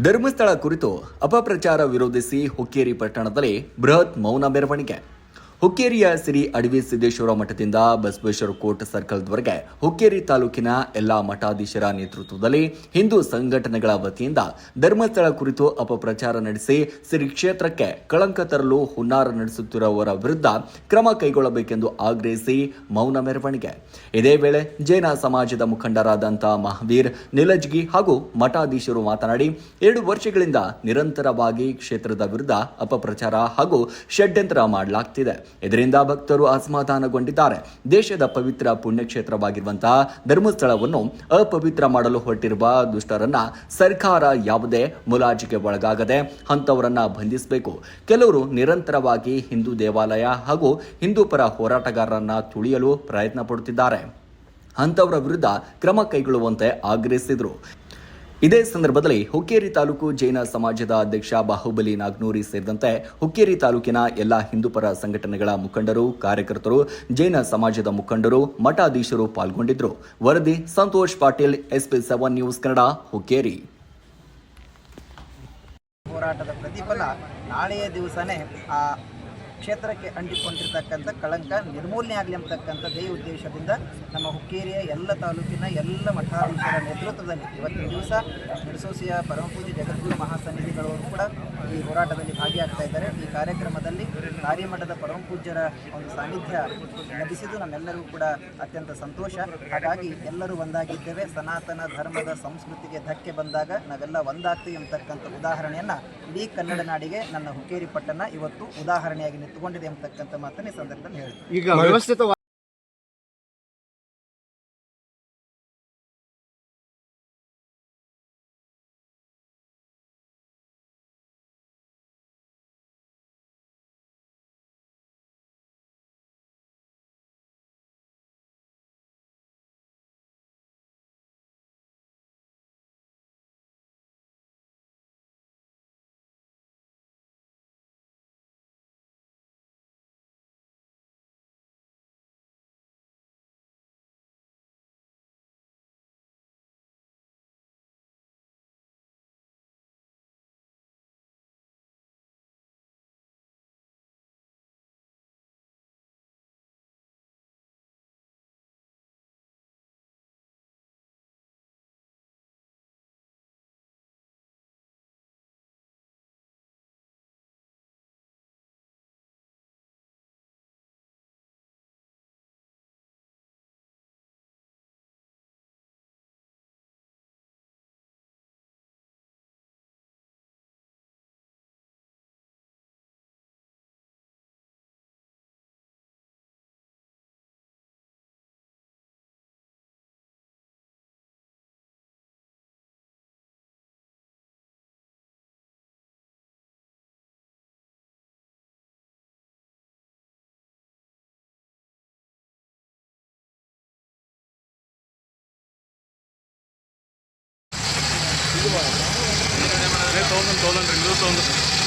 ಧರ್ಮಸ್ಥಳ ಕುರಿತು ಅಪಪ್ರಚಾರ ವಿರೋಧಿಸಿ ಹುಕ್ಕೇರಿ ಪಟ್ಟಣದಲ್ಲಿ ಬೃಹತ್ ಮೌನ ಮೆರವಣಿಗೆ. ಹುಕ್ಕೇರಿಯ ಶ್ರೀ ಅಡವಿ ಸಿದ್ದೇಶ್ವರ ಮಠದಿಂದ ಬಸವೇಶ್ವರ ಕೋಟ್ ಸರ್ಕಲ್ವರೆಗೆ ಹುಕ್ಕೇರಿ ತಾಲೂಕಿನ ಎಲ್ಲಾ ಮಠಾಧೀಶರ ನೇತೃತ್ವದಲ್ಲಿ ಹಿಂದೂ ಸಂಘಟನೆಗಳ ವತಿಯಿಂದ ಧರ್ಮಸ್ಥಳ ಕುರಿತು ಅಪಪ್ರಚಾರ ನಡೆಸಿ ಶ್ರೀ ಕ್ಷೇತ್ರಕ್ಕೆ ಕಳಂಕ ತರಲು ಹುನ್ನಾರ ನಡೆಸುತ್ತಿರುವವರ ವಿರುದ್ಧ ಕ್ರಮ ಕೈಗೊಳ್ಳಬೇಕೆಂದು ಆಗ್ರಹಿಸಿ ಮೌನ ಮೆರವಣಿಗೆ. ಇದೇ ವೇಳೆ ಜೈನ ಸಮಾಜದ ಮುಖಂಡರಾದಂತಹ ಮಹಾವೀರ್ ನಿಲಜ್ಗಿ ಹಾಗೂ ಮಠಾಧೀಶರು ಮಾತನಾಡಿ 2 ವರ್ಷಗಳಿಂದ ನಿರಂತರವಾಗಿ ಕ್ಷೇತ್ರದ ವಿರುದ್ಧ ಅಪಪ್ರಚಾರ ಹಾಗೂ ಷಡ್ಯಂತ್ರ ಮಾಡಲಾಗ್ತಿದೆ. ಇದರಿಂದ ಭಕ್ತರು ಅಸಮಾಧಾನಗೊಂಡಿದ್ದಾರೆ. ದೇಶದ ಪವಿತ್ರ ಪುಣ್ಯಕ್ಷೇತ್ರವಾಗಿರುವಂತಹ ಧರ್ಮಸ್ಥಳವನ್ನು ಅಪವಿತ್ರ ಮಾಡಲು ಹೊರಟಿರುವ ದುಷ್ಟರನ್ನ ಸರ್ಕಾರ ಯಾವುದೇ ಮುಲಾಜಿಗೆ ಒಳಗಾಗದೆ ಅಂತವರನ್ನ ಬಂಧಿಸಬೇಕು. ಕೆಲವರು ನಿರಂತರವಾಗಿ ಹಿಂದೂ ದೇವಾಲಯ ಹಾಗೂ ಹಿಂದೂ ಪರ ಹೋರಾಟಗಾರರನ್ನ ತುಳಿಯಲು ಪ್ರಯತ್ನ ಪಡುತ್ತಿದ್ದಾರೆ. ಅಂತವರ ವಿರುದ್ಧ ಕ್ರಮ ಕೈಗೊಳ್ಳುವಂತೆ ಆಗ್ರಹಿಸಿದರು. ಇದೇ ಸಂದರ್ಭದಲ್ಲಿ ಹುಕ್ಕೇರಿ ತಾಲೂಕು ಜೈನ ಸಮಾಜದ ಅಧ್ಯಕ್ಷ ಬಾಹುಬಲಿ ನಾಗ್ನೂರಿ ಸೇರಿದಂತೆ ಹುಕ್ಕೇರಿ ತಾಲೂಕಿನ ಎಲ್ಲ ಹಿಂದೂಪರ ಸಂಘಟನೆಗಳ ಮುಖಂಡರು, ಕಾರ್ಯಕರ್ತರು, ಜೈನ ಸಮಾಜದ ಮುಖಂಡರು, ಮಠಾಧೀಶರು ಪಾಲ್ಗೊಂಡಿದ್ದರು. ವರದಿ ಸಂತೋಷ್ ಪಾಟೀಲ್, SP7 ನ್ಯೂಸ್ ಕನ್ನಡ, ಹುಕ್ಕೇರಿ. ಹೋರಾಟದ ಪ್ರತಿಫಲ ನಾಳೆಯ ದಿವಸನೇ ಆ ಕ್ಷೇತ್ರಕ್ಕೆ ಅಂಟಿಕೊಂಡಿರ್ತಕ್ಕಂಥ ಕಳಂಕ ನಿರ್ಮೂಲನೆ ಆಗಲಿ ಅಂತಕ್ಕಂಥದ್ದೇ ಉದ್ದೇಶದಿಂದ ನಮ್ಮ ಹುಕ್ಕೇರಿಯ ಎಲ್ಲ ತಾಲೂಕಿನ ಎಲ್ಲ ಮಠಾಧೀಶರ ನೇತೃತ್ವದಲ್ಲಿ ಇವತ್ತಿನ ದಿವಸ ಮಿಡಸೋಸಿಯ ಪರಮಪೂಜ್ಯ ಜಗದ್ಗುರು ಮಹಾಸನ್ನಿಧಿಗಳವರು ಕೂಡ ಈ ಹೋರಾಟದಲ್ಲಿ ಭಾಗಿಯಾಗ್ತಾ ಇದ್ದಾರೆ. ಈ ಕಾರ್ಯಕ್ರಮದಲ್ಲಿ ಕಾರ್ಯಮಠದ ಪರಮಪೂಜ್ಯರ ಒಂದು ಸಾನ್ನಿಧ್ಯ ಲಭಿಸಿದ್ದು ನಮ್ಮೆಲ್ಲರಿಗೂ ಕೂಡ ಅತ್ಯಂತ ಸಂತೋಷ. ಹಾಗಾಗಿ ಎಲ್ಲರೂ ಒಂದಾಗಿದ್ದೇವೆ. ಸನಾತನ ಧರ್ಮದ ಸಂಸ್ಕೃತಿಗೆ ಧಕ್ಕೆ ಬಂದಾಗ ನಾವೆಲ್ಲ ಒಂದಾಗ್ತೀವಿ ಅಂತಕ್ಕಂಥ ಉದಾಹರಣೆಯನ್ನು ಇಡೀ ಕನ್ನಡ ನಾಡಿಗೆ ನನ್ನ ಹುಕ್ಕೇರಿ ಪಟ್ಟಣ ಇವತ್ತು ಉದಾಹರಣೆಯಾಗಿ ನಿಂತುಕೊಂಡಿದೆ ಅಂತಕ್ಕಂಥ ಮಾತನ್ನು ಈ ಸಂದರ್ಭದಲ್ಲಿ ಹೇಳಿದೆ. ಈಗ ವ್ಯವಸ್ಥಿತ ತಗೊಂಡ್ರಿ